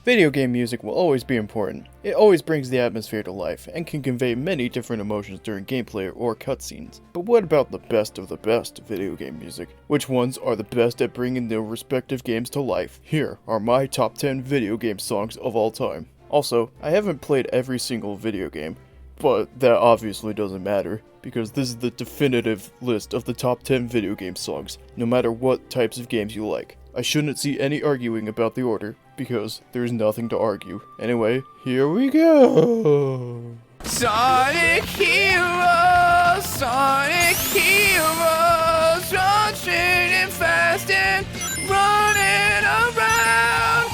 Video game music will always be important. It always brings the atmosphere to life, and can convey many different emotions during gameplay or cutscenes. But what about the best of the best video game music? Which ones are the best at bringing their respective games to life? Here are my top 10 video game songs of all time. Also, I haven't played every single video game, but that obviously doesn't matter, because this is the definitive list of the top 10 video game songs, no matter what types of games you like. I shouldn't see any arguing about the order, because there's nothing to argue. Anyway, here we go! Sonic Heroes, Sonic Heroes, launching and fast and running around!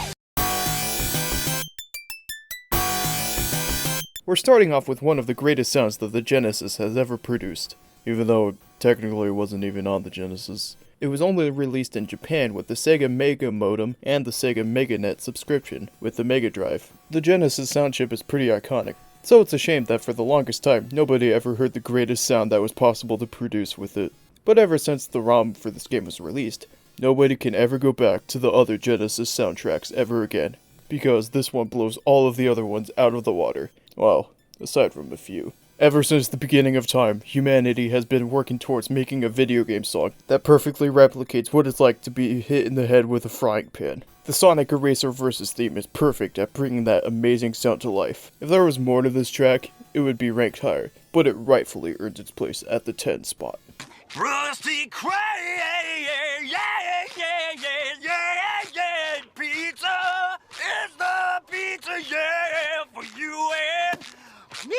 We're starting off with one of the greatest sounds that the Genesis has ever produced, even though technically it wasn't even on the Genesis. It was only released in Japan with the Sega Mega Modem and the Sega MegaNet subscription with the Mega Drive. The Genesis sound chip is pretty iconic, so it's a shame that for the longest time nobody ever heard the greatest sound that was possible to produce with it. But ever since the ROM for this game was released, nobody can ever go back to the other Genesis soundtracks ever again, because this one blows all of the other ones out of the water. Well, aside from a few. Ever since the beginning of time, humanity has been working towards making a video game song that perfectly replicates what it's like to be hit in the head with a frying pan. The Sonic Eraser Versus theme is perfect at bringing that amazing sound to life. If there was more to this track, it would be ranked higher, but it rightfully earns its place at the 10 spot. Rusty Cray, pizza is the pizza, yeah, for you and me.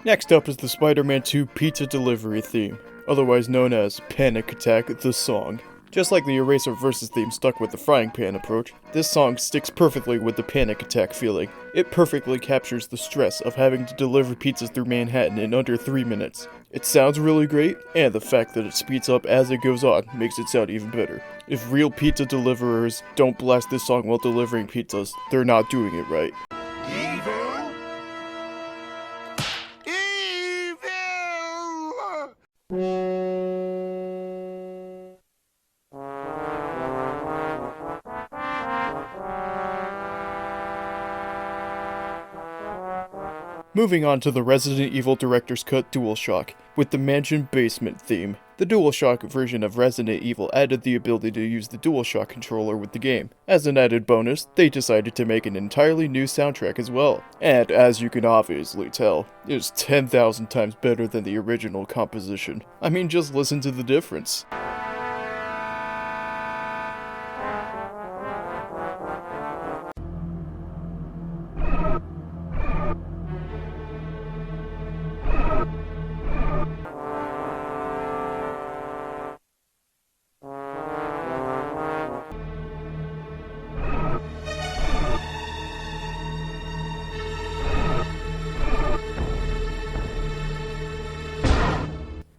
Next up is the Spider-Man 2 Pizza Delivery theme, otherwise known as Panic Attack the Song. Just like the Eraser Versus theme stuck with the frying pan approach, this song sticks perfectly with the panic attack feeling. It perfectly captures the stress of having to deliver pizzas through Manhattan in under 3 minutes. It sounds really great, and the fact that it speeds up as it goes on makes it sound even better. If real pizza deliverers don't blast this song while delivering pizzas, they're not doing it right. Evil. Moving on to the Resident Evil Director's Cut DualShock, with the Mansion Basement theme. The DualShock version of Resident Evil added the ability to use the DualShock controller with the game. As an added bonus, they decided to make an entirely new soundtrack as well. And as you can obviously tell, it's 10,000 times better than the original composition. I mean, just listen to the difference.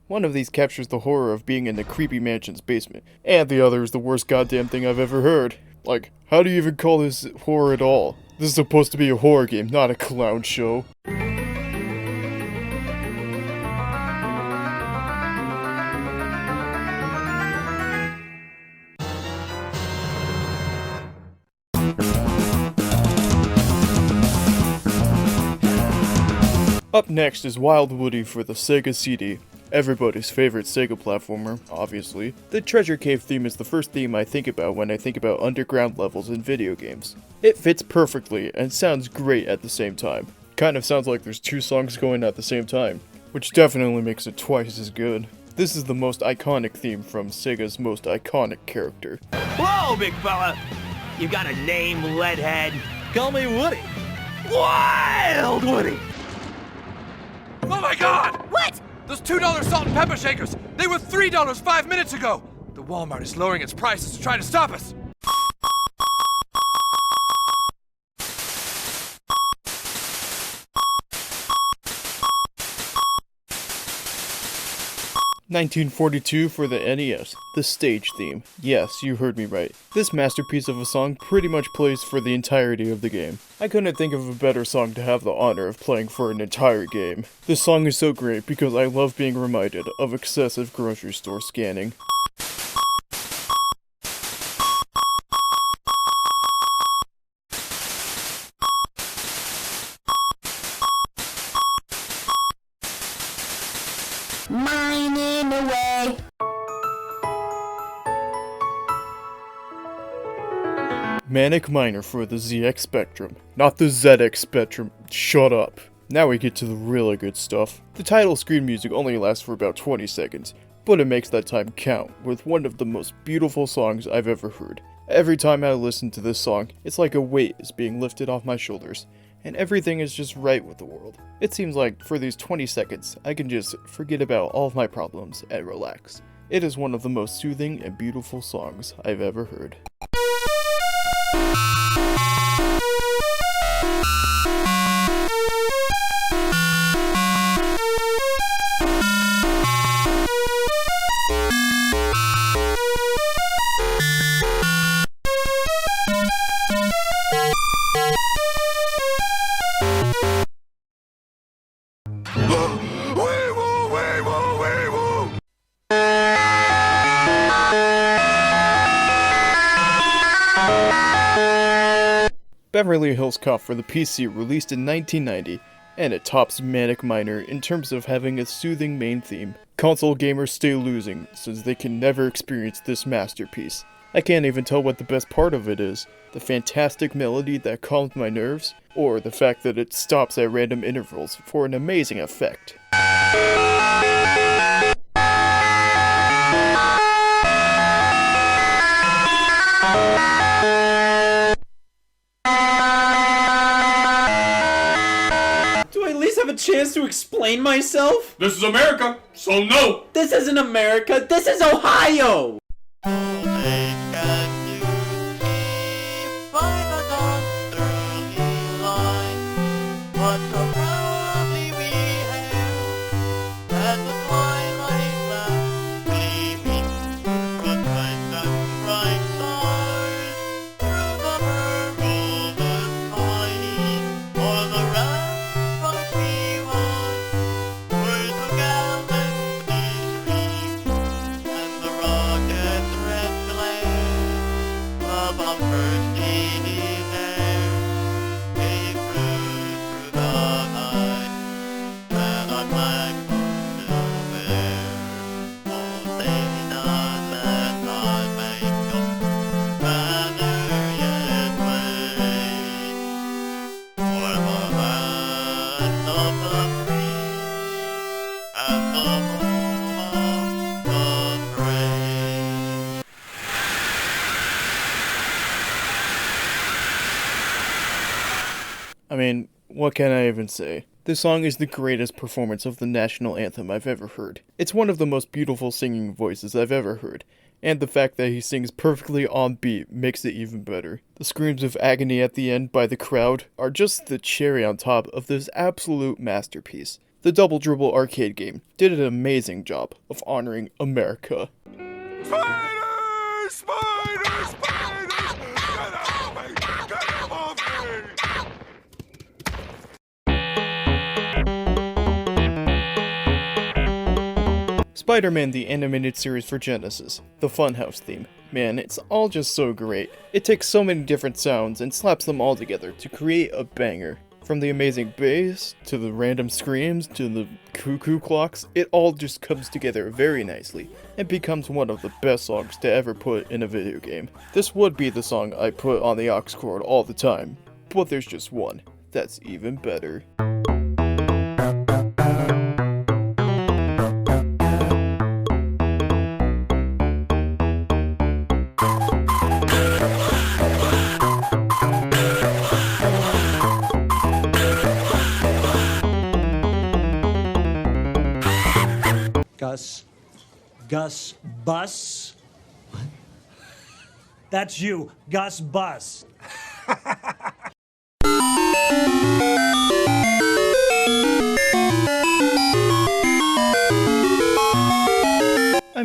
One of these captures the horror of being in the creepy mansion's basement, and the other is the worst goddamn thing I've ever heard. Like, how do you even call this horror at all? This is supposed to be a horror game, not a clown show. Up next is Wild Woody for the Sega CD. Everybody's favorite Sega platformer, obviously. The Treasure Cave theme is the first theme I think about when I think about underground levels in video games. It fits perfectly and sounds great at the same time. Kind of sounds like there's two songs going at the same time, which definitely makes it twice as good. This is the most iconic theme from Sega's most iconic character. Whoa, big fella! You got a name, Leadhead? Call me Woody. Wild Woody! Oh my God! What? Those $2 salt and pepper shakers! They were $3 5 minutes ago! The Walmart is lowering its prices to try to stop us! 1942 for the NES, the stage theme. Yes, you heard me right. This masterpiece of a song pretty much plays for the entirety of the game. I couldn't think of a better song to have the honor of playing for an entire game. This song is so great because I love being reminded of excessive grocery store scanning. Mining away. Manic Miner for the ZX Spectrum, not the ZX Spectrum. Shut up. Now we get to the really good stuff. The title screen music only lasts for about 20 seconds, but it makes that time count with one of the most beautiful songs I've ever heard. Every time I listen to this song, it's like a weight is being lifted off my shoulders, and everything is just right with the world. It seems like for these 20 seconds, I can just forget about all of my problems and relax. It is one of the most soothing and beautiful songs I've ever heard. Beverly Hills Cop for the PC released in 1990, and it tops Manic Miner in terms of having a soothing main theme. Console gamers stay losing, since they can never experience this masterpiece. I can't even tell what the best part of it is, the fantastic melody that calms my nerves, or the fact that it stops at random intervals for an amazing effect. Do I at least have a chance to explain myself? This is America, so no! This isn't America, this is Ohio! I mean, what can I even say? This song is the greatest performance of the national anthem I've ever heard. It's one of the most beautiful singing voices I've ever heard, and the fact that he sings perfectly on beat makes it even better. The screams of agony at the end by the crowd are just the cherry on top of this absolute masterpiece. The Double Dribble arcade game did an amazing job of honoring America. Spiders! Spiders! Spiders! Get off me! Get off me! Spider-Man the Animated Series for Genesis, the Funhouse theme. Man, it's all just so great. It takes so many different sounds and slaps them all together to create a banger. From the amazing bass, to the random screams, to the cuckoo clocks, it all just comes together very nicely, and becomes one of the best songs to ever put in a video game. This would be the song I put on the aux cord all the time, but there's just one that's even better. Gus Bus? What? That's you, Gus Bus.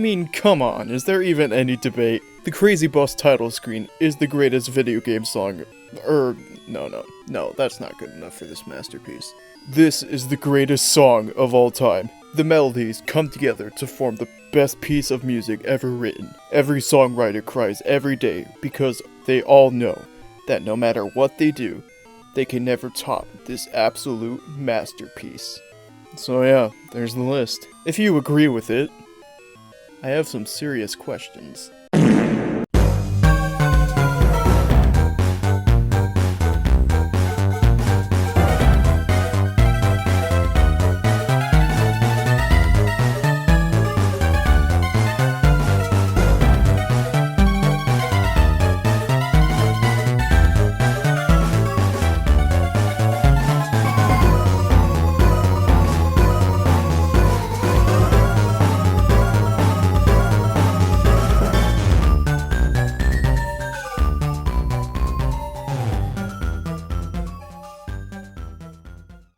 mean, come on, is there even any debate? The Crazy Bus title screen is the greatest video game song. No, that's not good enough for this masterpiece. This is the greatest song of all time. The melodies come together to form the best piece of music ever written. Every songwriter cries every day because they all know that no matter what they do, they can never top this absolute masterpiece. So yeah, there's the list. If you agree with it, I have some serious questions.